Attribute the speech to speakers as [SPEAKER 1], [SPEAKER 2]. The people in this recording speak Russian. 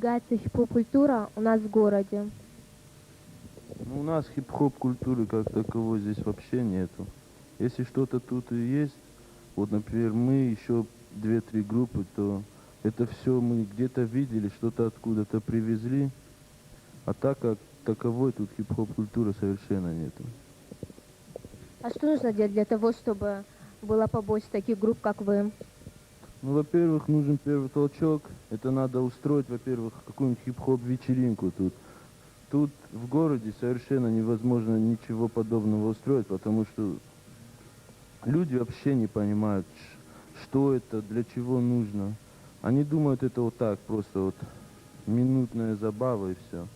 [SPEAKER 1] продвигается хип-хоп-культура у нас в городе?
[SPEAKER 2] Ну, у нас хип-хоп культуры как таковой здесь вообще нету. Если что-то тут и есть, вот, например, мы еще 2-3 группы, то это все мы где-то видели, что-то откуда-то привезли, а так как таковой тут хип-хоп культуры совершенно нету.
[SPEAKER 1] А что нужно делать для того, чтобы было побольше таких групп, как вы?
[SPEAKER 2] Ну, во-первых, нужен первый толчок. Это надо устроить, во-первых, какую-нибудь хип-хоп вечеринку тут. Тут в городе совершенно невозможно ничего подобного устроить, потому что люди вообще не понимают, что это, для чего нужно. Они думают, это вот так, просто вот минутная забава и все.